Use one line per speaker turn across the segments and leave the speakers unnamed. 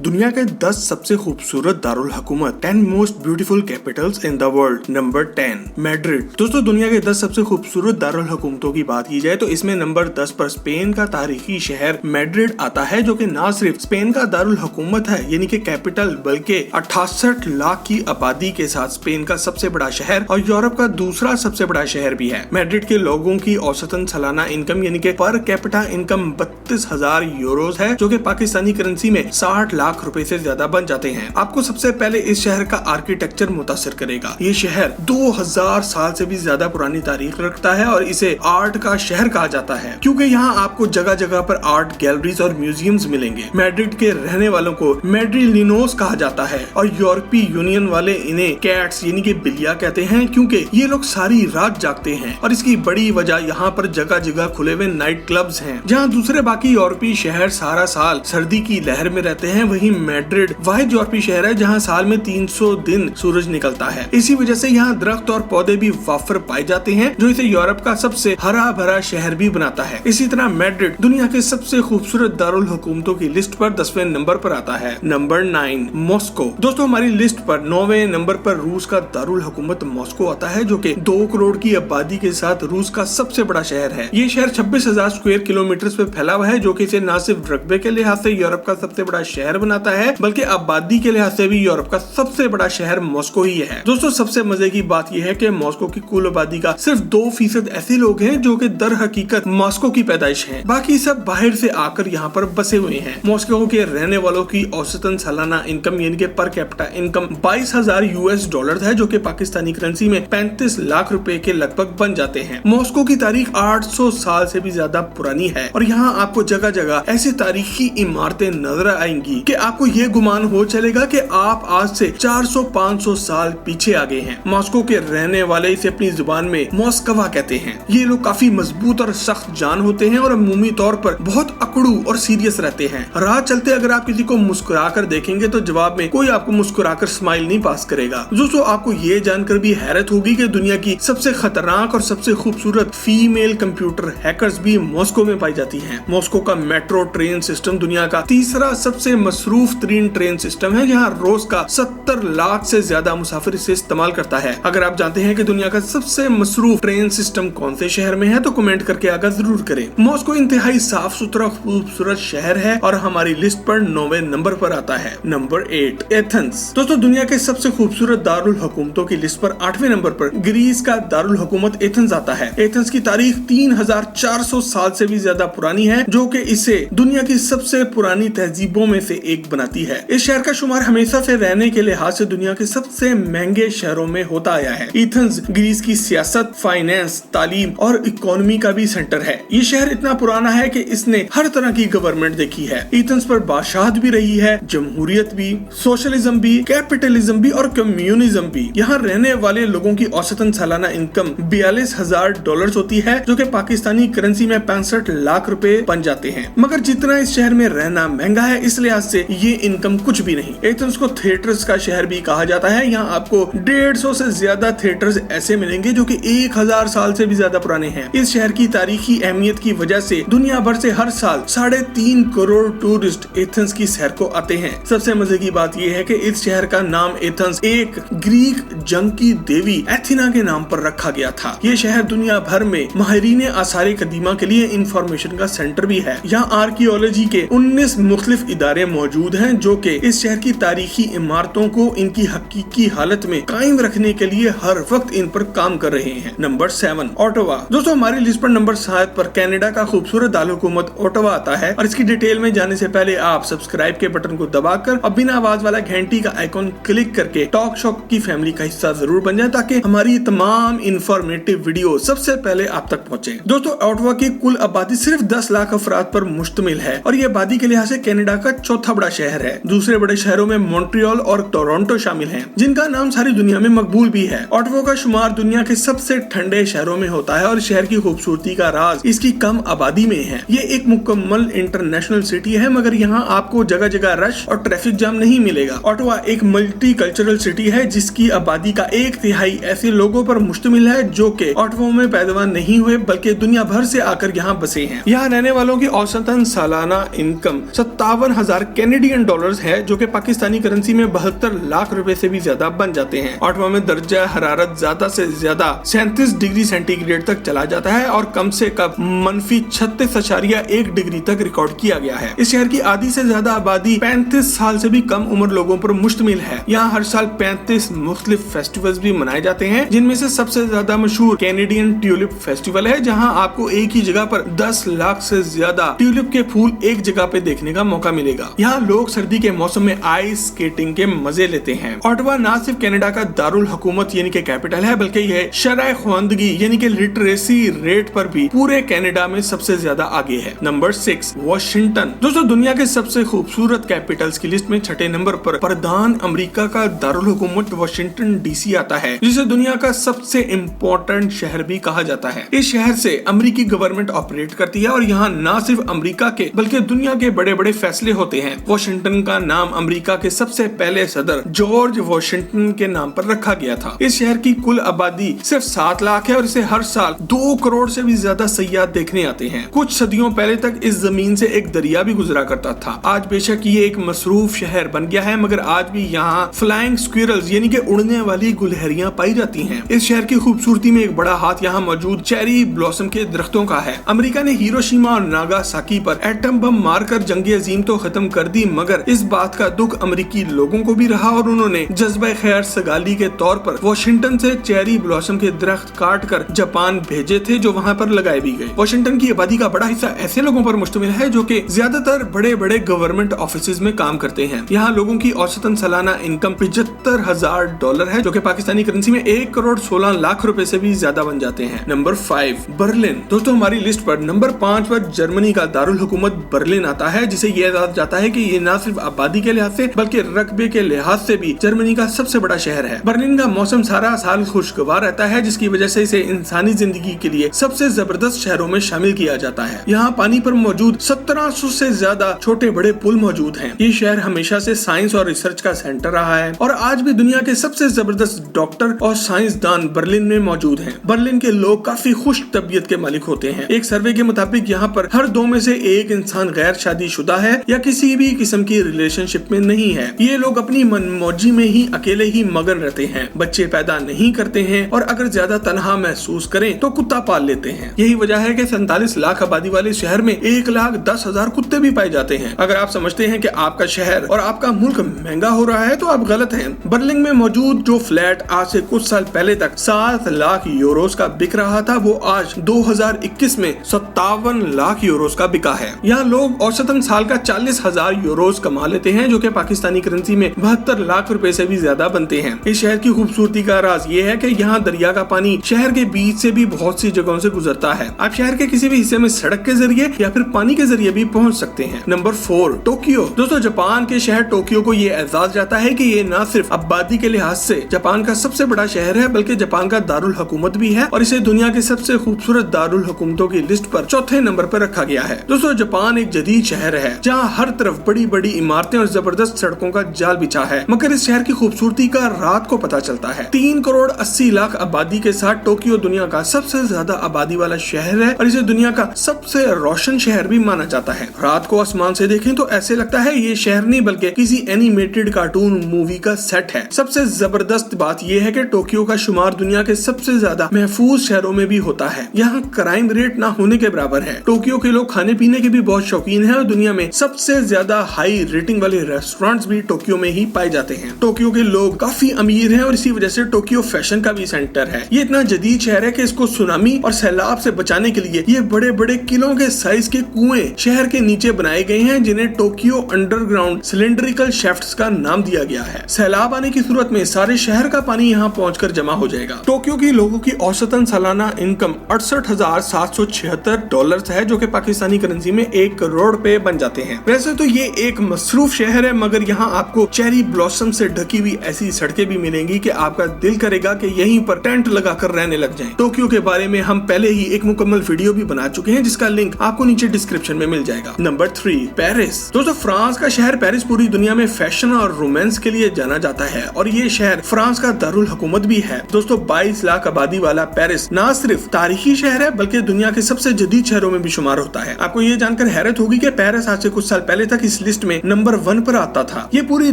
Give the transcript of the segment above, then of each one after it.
दुनिया के 10 सबसे खूबसूरत दारुल हुकूमत 10 most beautiful Capitals in the world. Number 10 Madrid. दोस्तों दुनिया के 10 सबसे खूबसूरत दारुल हुकूमतों की बात की जाए तो इसमें नंबर 10 पर स्पेन का तारीखी शहर मैड्रिड आता है, जो कि न सिर्फ स्पेन का दारुल हुकूमत है यानी कि कैपिटल, बल्कि 68 लाख की आबादी के साथ स्पेन का सबसे बड़ा शहर और यूरोप का दूसरा सबसे बड़ा शहर भी है। मैड्रिड के लोगों की औसतन सालाना इनकम यानी कि पर कैपिटा इनकम 32,000 यूरोज है, जो कि पाकिस्तानी करेंसी में 60 लाख रुपए से ज्यादा बन जाते हैं। आपको सबसे पहले इस शहर का आर्किटेक्चर मुतासिर करेगा। ये शहर 2000 साल से भी ज्यादा पुरानी तारीख रखता है और इसे आर्ट का शहर कहा जाता है, क्योंकि यहाँ आपको जगह जगह पर आर्ट गैलरीज और म्यूजियम्स मिलेंगे। मैड्रिड के रहने वालों को मैड्रिलिनोस कहा जाता है और यूरोपीय यूनियन वाले इन्हें कैट्स यानी कि बिल्लियां कहते हैं, क्योंकि ये लोग सारी रात जागते हैं और इसकी बड़ी वजह यहाँ पर जगह जगह खुले हुए नाइट क्लब्स हैं, जहाँ दूसरे बाकी यूरोपीय शहर सारा साल सर्दी की लहर में रहते हैं। वहीं मैड्रिड वाहिद यूरोपीय शहर है जहाँ साल में 300 दिन सूरज निकलता है। इसी वजह से यहाँ दरख्त और पौधे भी वाफर पाए जाते हैं, जो इसे यूरोप का सबसे हरा भरा शहर भी बनाता है। इसी तरह मैड्रिड दुनिया के सबसे खूबसूरत दारुल हुकूमतों की लिस्ट पर 10वें नंबर पर आता है। Number 9 Moscow. दोस्तों हमारी लिस्ट पर 9वें नंबर पर रूस का दारुल हुकूमत मॉस्को आता है, जो कि 2 करोड़ की आबादी के साथ रूस का सबसे बड़ा शहर है। ये शहर 26,000 स्क्वायर किलोमीटर पे फैला हुआ है, जो कि इसे न सिर्फ रकबे के लिहाज से यूरोप का सबसे बड़ा शहर बनाता है, बल्कि आबादी के लिहाज से भी यूरोप का सबसे बड़ा शहर मॉस्को ही है। दोस्तों सबसे मजे की बात यह है कि मॉस्को की कुल आबादी का सिर्फ 2% ऐसे लोग हैं जो कि दर हकीकत मॉस्को की पैदाइश हैं। बाकी सब बाहर से आकर यहाँ पर बसे हुए हैं। मॉस्को के रहने वालों की औसतन सालाना इनकम यानी कि per capita income 22,000 US dollar है, जो कि पाकिस्तानी करेंसी में 35 लाख रुपए के लगभग बन जाते हैं। मॉस्को की तारीख 800 साल से भी ज्यादा पुरानी है और यहाँ आपको जगह जगह ऐसी तारीखी इमारतें नजर आएंगी कि आपको ये गुमान हो चलेगा कि आप आज से 400-500 साल पीछे आ गए हैं। मॉस्को के रहने वाले इसे अपनी जुबान में मॉस्कवा कहते हैं। ये लोग काफी मजबूत और सख्त जान होते हैं और अमूमी तौर पर बहुत अकड़ू और सीरियस रहते हैं। राह चलते अगर आप किसी को मुस्कुरा कर देखेंगे तो जवाब में कोई आपको मुस्कुरा कर स्माइल नहीं पास करेगा। दोस्तों आपको ये जानकर भी हैरत होगी कि दुनिया की सबसे खतरनाक और सबसे खूबसूरत फीमेल कंप्यूटर हैकर्स भी मॉस्को में पाई जाती हैं। मॉस्को का मेट्रो ट्रेन सिस्टम दुनिया का तीसरा सबसे मसरूफ तरीन ट्रेन सिस्टम है, जहाँ रोज का 70 लाख से ज्यादा मुसाफिर इसे इस्तेमाल करता है। अगर आप जानते हैं कि दुनिया का सबसे मसरूफ ट्रेन सिस्टम कौन से शहर में है तो कमेंट करके आगाह जरूर करें। मॉस्को इंतहाई साफ सुथरा खूबसूरत शहर है और हमारी लिस्ट पर 9वें नंबर पर आता है। Number 8 Athens. दोस्तों दुनिया के सबसे खूबसूरत दारुल हुकूमतों की लिस्ट पर 8वें नंबर पर ग्रीस का दारुल हुकूमत एथेंस आता है। एथेंस की तारीख 3400 साल से भी ज्यादा पुरानी है, जो कि इसे दुनिया की सबसे पुरानी तहजीबों में से एक बनाती है। इस शहर का शुमार हमेशा से रहने के लिहाज से दुनिया के सबसे महंगे शहरों में होता आया है। एथेंस ग्रीस की सियासत, फाइनेंस, तालीम और इकोनॉमी का भी सेंटर है। ये शहर इतना पुराना है कि इसने हर तरह की गवर्नमेंट देखी है। एथेंस पर बादशाहत भी रही है, जमहूरियत भी, सोशलिज्म भी, कैपिटलिज्म भी और कम्युनिज्म भी। यहाँ रहने वाले लोगों की औसतन सालाना इनकम 42,000 डॉलर होती है, जो कि पाकिस्तानी करेंसी में 65 लाख रुपए बन जाते हैं। मगर जितना इस शहर में रहना महंगा है, इस लिहाज से ये इनकम कुछ भी नहीं। एथेंस को थिएटर्स का शहर भी कहा जाता है। यहाँ आपको 150 से ज्यादा थिएटर्स ऐसे मिलेंगे जो कि 1000 साल से भी ज्यादा पुराने हैं। इस शहर की तारीखी अहमियत की वजह से दुनिया भर से हर साल 3.5 करोड़ टूरिस्ट एथेंस की सैर को आते हैं। सबसे मजे की बात यह है कि इस शहर का नाम एथेंस एक ग्रीक जंग की देवी एथिना के नाम पर रखा गया था। ये शहर दुनिया भर में माहिरीन आसार कदीमा के लिए इंफॉर्मेशन का सेंटर भी है। यहाँ आर्कियोलॉजी के 19 मुख्तलिफ इदारे मौजूद हैं, जो कि इस शहर की तारीखी इमारतों को इनकी हकीकी हालत में कायम रखने के लिए हर वक्त इन पर काम कर रहे हैं। Number 7 Ottawa. दोस्तों हमारी लिस्ट पर नंबर 7 पर कनाडा का खूबसूरत दारुल हुकूमत ओटावा आता है और इसकी डिटेल में जाने से पहले आप सब्सक्राइब के बटन को दबाकर और बिना आवाज वाला घंटी का आइकॉन क्लिक करके टॉक शॉक की फैमिली का हिस्सा जरूर बन जाए, ताकि हमारी तमाम इंफॉर्मेटिव वीडियो सबसे पहले आप तक पहुंचे। दोस्तों ओटावा की कुल आबादी सिर्फ 10 लाख अफराद पर मुश्तमिल है और ये आबादी के लिहाज से कनाडा का चौथा बड़ा शहर है। दूसरे बड़े शहरों में मॉन्ट्रियल और टोरंटो शामिल हैं, जिनका नाम सारी दुनिया में मकबूल भी है। ओटावा का शुमार दुनिया के सबसे ठंडे शहरों में होता है और शहर की खूबसूरती का राज इसकी कम आबादी में है। ये एक मुकम्मल इंटरनेशनल सिटी है, मगर यहाँ आपको जगह जगह रश और ट्रैफिक जाम नहीं मिलेगा। ओटावा एक मल्टी कल्चरल सिटी है, जिसकी आबादी का 1/3 ऐसे लोगों पर मुश्तमिल है जो कि ओटावा में पैदा नहीं हुए बल्कि दुनिया भर से आकर यहाँ बसे हैं। यहाँ रहने वालों की औसतन सालाना इनकम 57,000 कैनेडियन डॉलर्स है, जो कि पाकिस्तानी करेंसी में 72 लाख रुपए से भी ज्यादा बन जाते हैं। 8वां में दर्जा हरारत ज्यादा से ज्यादा 37 डिग्री सेंटीग्रेड तक चला जाता है और कम से कम -36.1 डिग्री तक रिकॉर्ड किया गया है। इस शहर की आधी से ज्यादा आबादी 35 साल से भी कम उम्र लोगों पर मुश्तमिल है। यहाँ हर साल 35 मुख्तलिफ फेस्टिवल्स भी मनाए जाते हैं, जिनमें से सबसे ज्यादा मशहूर कैनेडियन ट्यूलिप फेस्टिवल है, जहाँ आपको एक ही जगह पर 10 लाख से ज्यादा ट्यूलिप के फूल एक जगह पे देखने का मौका मिलेगा। यहाँ लोग सर्दी के मौसम में आइस स्केटिंग के मजे लेते हैं। ऑटवा न सिर्फ कनाडा का दारुल हुकूमत यानी कि कैपिटल है, बल्कि यह शरह ख्वानदगी यानी कि लिटरेसी रेट पर भी पूरे कनाडा में सबसे ज्यादा आगे है। Number 6 Washington. दोस्तों दुनिया के सबसे खूबसूरत कैपिटल्स की लिस्ट में 6ठे नंबर पर प्रधान अमेरिका का दारुल हुकूमत वाशिंगटन डीसी आता है, जिसे दुनिया का सबसे इम्पोर्टेंट शहर भी कहा जाता है। इस शहर से अमेरिकी गवर्नमेंट ऑपरेट करती है और यहाँ न सिर्फ अमेरिका के बल्कि दुनिया के बड़े बड़े फैसले होते हैं। वाशिंगटन का नाम अमेरिका के सबसे पहले सदर जॉर्ज वाशिंगटन के नाम पर रखा गया था। इस शहर की कुल आबादी सिर्फ 7 लाख है और इसे हर साल 2 करोड़ से भी ज्यादा सयाह देखने आते हैं। कुछ सदियों पहले तक इस जमीन से एक दरिया भी गुजरा करता था। आज बेशक ये एक मसरूफ शहर बन गया है, मगर आज भी यहाँ फ्लाइंग स्क्विरल्स यानी कि उड़ने वाली गुलहरियां पाई जाती हैं। इस शहर की खूबसूरती में एक बड़ा हाथ यहाँ मौजूद चेरी ब्लॉसम के दरख्तों का है। अमेरिका ने हिरोशिमा और नागासाकी पर एटम बम मारकर जंग अजीम तो खत्म कर दी, मगर इस बात का दुख अमेरिकी लोगों को भी रहा और उन्होंने जज्बा खैर सगाली के तौर पर वाशिंगटन से चेरी ब्लॉसम के दरख्त काट कर जापान भेजे थे, जो वहाँ पर लगाए भी गए। वाशिंगटन की आबादी का बड़ा हिस्सा ऐसे लोगों पर मुश्तमिल है जो कि ज्यादातर बड़े बड़े गवर्नमेंट ऑफिस में काम करते हैं। यहाँ लोगों की औसतन सालाना इनकम $75,000 है, जो कि पाकिस्तानी करेंसी में 1 करोड़ 16 लाख रुपए से भी ज्यादा बन जाते हैं। Number 5 Berlin. दोस्तों हमारी लिस्ट पर नंबर 5 पर जर्मनी का दारुल हुकूमत बर्लिन आता है, जिसे यह जाना जाता है कि ये न सिर्फ आबादी के लिहाज से बल्कि रकबे के लिहाज से भी जर्मनी का सबसे बड़ा शहर है। बर्लिन का मौसम सारा साल खुशगवार रहता है, जिसकी वजह से इसे इंसानी जिंदगी के लिए सबसे जबरदस्त शहरों में शामिल किया जाता है। यहाँ पानी पर मौजूद 1700 से ज्यादा छोटे बड़े पुल मौजूद हैं। ये शहर हमेशा से साइंस और रिसर्च का सेंटर रहा है और आज भी दुनिया के सबसे जबरदस्त डॉक्टर और साइंसदान बर्लिन में मौजूद हैं। बर्लिन के लोग काफी खुश तबीयत के मालिक होते हैं। एक सर्वे के मुताबिक यहाँ पर हर 2 में से 1 इंसान गैर शादीशुदा है या किसी भी किस्म की रिलेशनशिप में नहीं है। ये लोग अपनी मनमौजी में ही अकेले ही मगन रहते हैं, बच्चे पैदा नहीं करते हैं और अगर ज्यादा तन्हा महसूस करें तो कुत्ता पाल लेते हैं। यही वजह है कि 47 लाख आबादी वाले शहर में 1,10,000 कुत्ते भी पाए जाते हैं। अगर आप समझते हैं कि आपका शहर और आपका मुल्क महंगा हो रहा है तो आप गलत हैं। बर्लिन में मौजूद जो फ्लैट आज से कुछ साल पहले तक 7 लाख यूरोस का बिक रहा था, वो आज 2021 में 57 लाख यूरोस का बिका है। यहाँ लोग औसतन साल का 40,000 यूरोस कमा लेते हैं, जो कि पाकिस्तानी करेंसी में 72 लाख रुपए से भी ज्यादा बनते हैं। इस शहर की खूबसूरती का राज ये है कि यहाँ दरिया का पानी शहर के बीच से भी बहुत सी जगहों से गुजरता है। आप शहर के किसी भी हिस्से में सड़क के जरिए या फिर पानी के जरिए भी पहुँच सकते हैं। Number 4 Tokyo. दोस्तों जापान के शहर टोक्यो को ये एजाज जाता है कि ये न सिर्फ आबादी के लिहाज से जापान का सबसे बड़ा शहर है, बल्कि जापान का दारुल हुकूमत भी है और इसे दुनिया के सबसे खूबसूरत दारुल हुकूमतों की लिस्ट पर 4थे नंबर पर रखा गया है। दोस्तों जापान एक जदीद शहर है जहाँ हर तरफ बड़ी बड़ी इमारतें और जबरदस्त सड़कों का जाल बिछा है, मगर इस शहर की खूबसूरती का रात को पता चलता है। 3 करोड़ 80 लाख आबादी के साथ टोक्यो दुनिया का सबसे ज्यादा आबादी वाला शहर है और इसे दुनिया का सबसे रोशन शहर भी माना जाता है। रात को आसमान से देखें तो ऐसे लगता है ये शहर नहीं बल्कि किसी एनिमेटेड कार्टून मूवी का सेट है। सबसे जबरदस्त बात यह है कि टोक्यो का शुमार दुनिया के सबसे ज्यादा महफूज शहरों में भी होता है। यहाँ क्राइम रेट ना होने के बराबर है। टोक्यो के लोग खाने पीने के भी बहुत शौकीन हैं और दुनिया में सबसे ज्यादा हाई रेटिंग वाले रेस्टोरेंट्स भी टोक्यो में ही पाए जाते हैं। टोक्यो के लोग काफी अमीर हैं और इसी वजह से टोक्यो फैशन का भी सेंटर है। ये इतना जदीद शहर है कि इसको सुनामी और सैलाब से बचाने के लिए ये बड़े बड़े किलों के साइज के कुएं शहर के नीचे बनाए गए हैं, जिन्हें टोक्यो अंडरग्राउंड सिलेंड्रिकल शेफ्ट्स का नाम दिया गया है। सैलाब आने की सूरत में सारे शहर का पानी यहाँ पहुंचकर जमा हो जाएगा। टोक्यो के लोगों की औसतन सालाना इनकम $68,776 है, जो कि पाकिस्तानी करेंसी में 1 करोड़ रुपए बन जाते हैं। वैसे तो ये एक मसरूफ शहर है, मगर यहाँ आपको चेरी ब्लॉसम से ढकी हुई ऐसी सड़कें भी मिलेंगी कि आपका दिल करेगा कि यहीं पर टेंट लगाकर रहने लग जाएं। टोक्यो के बारे में हम पहले ही एक मुकम्मल वीडियो भी बना चुके हैं, जिसका लिंक आपको नीचे डिस्क्रिप्शन में मिल जाएगा। Number 3 Paris. दोस्तों फ्रांस का शहर पेरिस पूरी दुनिया में फैशन और रोमांस के लिए जाना जाता है और ये शहर फ्रांस का दारुल हुकूमत भी है। दोस्तों 22 लाख आबादी वाला पेरिस न सिर्फ तारीखी शहर है बल्कि दुनिया के सबसे जदीद शहरों में भी शुमार होता है। आपको ये जानकर हैरत होगी कि पेरिस आज से कुछ साल पहले तक इस लिस्ट में नंबर 1 पर आता था। ये पूरी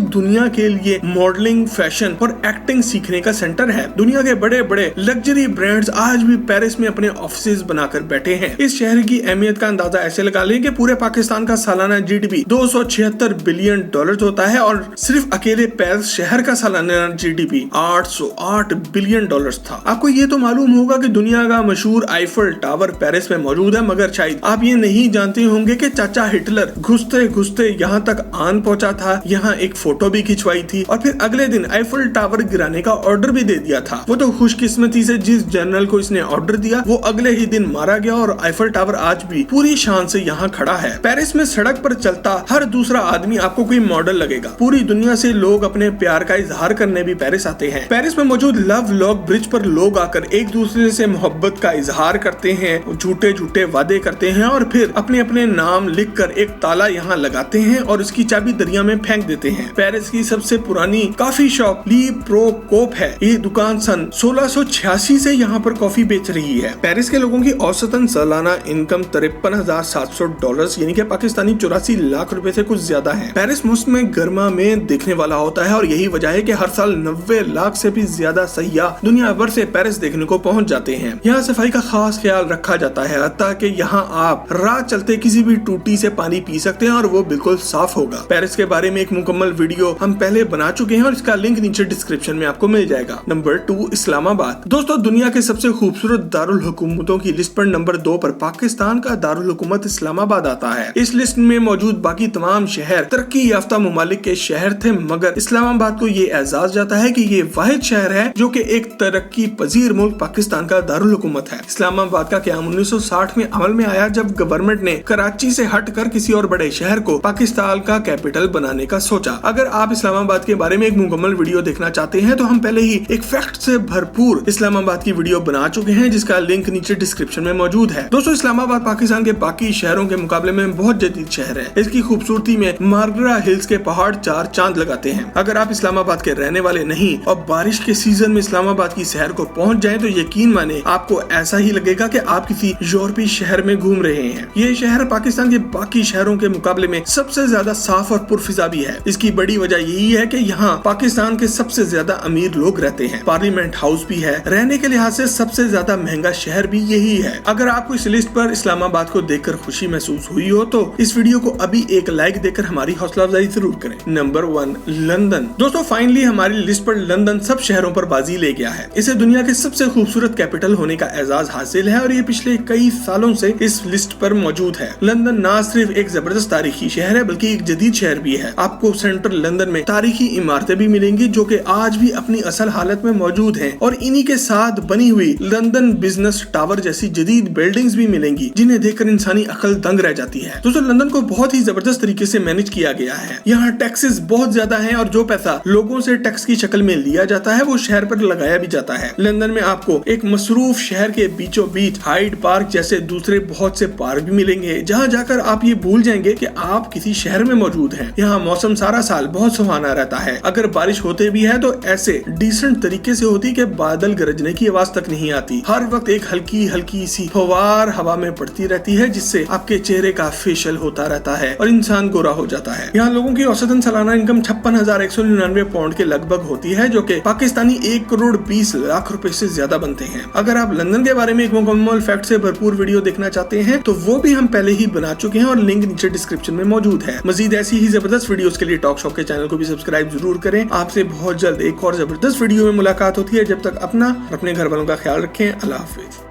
दुनिया के लिए मॉडलिंग, फैशन और एक्टिंग सीखने का सेंटर है। दुनिया के बड़े बड़े लग्जरी ब्रांड्स आज भी पेरिस में अपने ऑफिसेज बनाकर बैठे हैं। इस शहर की अहमियत का अंदाजा ऐसे लगा लें कि पूरे पाकिस्तान का सालाना जीडीपी 276 बिलियन डॉलर होता है और सिर्फ अकेले पेरिस शहर का सालाना जीडीपी 808 बिलियन डॉलर्स था। आपको ये तो मालूम होगा कि दुनिया का मशहूर आईफल टावर पेरिस में मौजूद है, मगर शायद आप ये नहीं जानते होंगे कि चाचा हिटलर घुसते घुसते यहाँ तक आन पहुंचा था, यहाँ एक फोटो भी खिंचवाई थी और फिर अगले दिन आईफल टावर गिराने का ऑर्डर भी दे दिया था। वो तो खुशकिस्मती से जिस जनरल को इसने ऑर्डर दिया वो अगले ही दिन मारा गया और आईफल टावर आज भी पूरी शान से यहाँ खड़ा है। पेरिस में सड़क पर चलता हर दूसरा आदमी आपको कोई मॉडल लगेगा। पूरी दुनिया से लोग अपने प्यार का इजहार करने भी पेरिस आते हैं। पेरिस में मौजूद लव लॉक ब्रिज पर लोग आकर एक दूसरे से मोहब्बत का इजहार करते हैं, झूठे झूठे वादे करते हैं और फिर अपने अपने नाम लिखकर एक ताला यहाँ लगाते हैं और उसकी चाबी दरिया में फेंक देते हैं। पेरिस की सबसे पुरानी कॉफी शॉप ली प्रो कोप है। ये दुकान सन 1686 से यहाँ पर कॉफी बेच रही है। पेरिस के लोगों की औसतन सालाना इनकम 53,700 डॉलर यानी कि पाकिस्तानी 84 लाख रुपए से कुछ ज्यादा है। पेरिस मौसम में गर्मा में देखने वाला होता है और यही वजह है कि हर साल 90 लाख से भी ज्यादा सयाह दुनिया भर से पेरिस देखने को पहुंच जाते हैं। यहाँ सफाई का खास ख्याल रखा जाता है, हत्ता कि यहाँ आप राह चलते किसी भी टूटी से पानी पी सकते हैं और वो बिल्कुल साफ होगा। पेरिस के बारे में एक मुकम्मल वीडियो हम पहले बना चुके हैं और इसका लिंक नीचे डिस्क्रिप्शन में आपको मिल जाएगा। नंबर 2 इस्लामाबाद। दोस्तों, दुनिया के सबसे खूबसूरत दारुल हुकूमतों की लिस्ट पर नंबर 2 पर पाकिस्तान का दारुल हुकूमत इस्लामाबाद आता है। इस लिस्ट में मौजूद बाकी तमाम शहर तरक्की याफ्ता मुमालिक के शहर थे, मगर इस्लामाबाद को ये एजाज जाता है कि ये वाहिद शहर है जो कि एक तरक्की पजीर मुल्क पाकिस्तान का दारुल हुकूमत है। इस्लामाबाद का क़याम 1960 में अमल में आया जब गवर्नमेंट ने कराची से हटकर किसी और बड़े शहर को पाकिस्तान का कैपिटल बनाने का सोचा। अगर आप इस्लामाबाद के बारे में एक मुकम्मल वीडियो देखना चाहते हैं तो हम पहले ही एक फैक्ट से भरपूर इस्लामाबाद की वीडियो बना चुके हैं जिसका लिंक नीचे डिस्क्रिप्शन में मौजूद है। दोस्तों, इस्लामाबाद पाकिस्तान के बाकी शहरों के मुकाबले में बहुत जदीद शहर है। इसकी खूबसूरती में मार्गरा हिल्स के पहाड़ 4 चांद लगाते हैं। अगर आप इस्लामाबाद के रहने वाले नहीं और बारिश के सीजन में इस्लामाबाद की शहर को पहुंच जाएं तो यकीन माने आपको ऐसा ही लगेगा कि आप किसी यूरोपीय शहर में घूम रहे हैं। ये शहर पाकिस्तान के बाकी शहरों के मुकाबले में सबसे ज्यादा साफ और पुरफिजा भी है। इसकी बड़ी वजह यही है कि यहाँ पाकिस्तान के सबसे ज्यादा अमीर लोग रहते हैं। पार्लियामेंट हाउस भी है। रहने के लिहाज से सबसे ज्यादा महंगा शहर भी यही है। अगर आपको इस लिस्ट पर इस्लामाबाद को देखकर खुशी महसूस हुई हो तो इस वीडियो को अभी एक लाइक देकर हमारी हौसला अफजाई जरूर करें। Number 1 London. दोस्तों, फाइनली हमारी लिस्ट पर लंदन सब शहरों पर बाजी ले गया है। इसे दुनिया के सबसे खूबसूरत कैपिटल होने का एजाज हासिल है और ये पिछले कई सालों से इस लिस्ट पर मौजूद है। लंदन न सिर्फ एक जबरदस्त तारीखी शहर है बल्कि एक जदीद शहर भी है। आपको सेंट्रल लंदन में तारीखी इमारतें भी मिलेंगी जो कि आज भी अपनी असल हालत में मौजूद हैं और इन्हीं के साथ बनी हुई लंदन बिजनेस टावर जैसी जदीद बिल्डिंग्स भी मिलेंगी जिन्हें देखकर इंसानी अकल दंग रह जाती है। दोस्तों, लंदन को बहुत ही जबरदस्त तरीके से मैनेज किया गया है। यहाँ टैक्सेस बहुत ज्यादा हैं और जो पैसा लोगों से टैक्स की शक्ल में लिया जाता है वो शहर पर लगाया भी जाता है। लंदन में आपको एक मसरूफ शहर के बीचों बीच हाइड पार्क जैसे दूसरे बहुत से पार्क भी मिलेंगे जहाँ जाकर आप ये भूल जाएंगे कि आप किसी शहर में मौजूद हैं। यहाँ मौसम सारा साल बहुत सुहाना रहता है। अगर बारिश होते भी है तो ऐसे डिसेंट तरीके से होती कि बादल गरजने की आवाज तक नहीं आती। हर वक्त एक हल्की हल्की सी फवार हवा में पड़ती रहती है जिससे आपके चेहरे का फेशियल होता रहता है और इंसान गोरा हो जाता है। यहाँ लोगों की औसतन सालाना इनकम 56,199 पाउंड के लगभग होती है जो कि पाकिस्तानी 1 करोड़ 20 लाख रुपए से ज्यादा बनते हैं। अगर आप लंदन के बारे में एक मुकम्मल फैक्ट से भरपूर वीडियो देखना चाहते हैं तो वो भी हम पहले ही बना चुके हैं और लिंक नीचे डिस्क्रिप्शन में मौजूद है। मजीद ऐसी ही जबरदस्त वीडियोस के लिए टॉक शॉप के चैनल को भी सब्सक्राइब जरूर करें। आपसे बहुत जल्द एक और जबरदस्त वीडियो में मुलाकात होती है। जब तक अपना और अपने घर वालों का ख्याल रखें। अल्लाह हाफिज।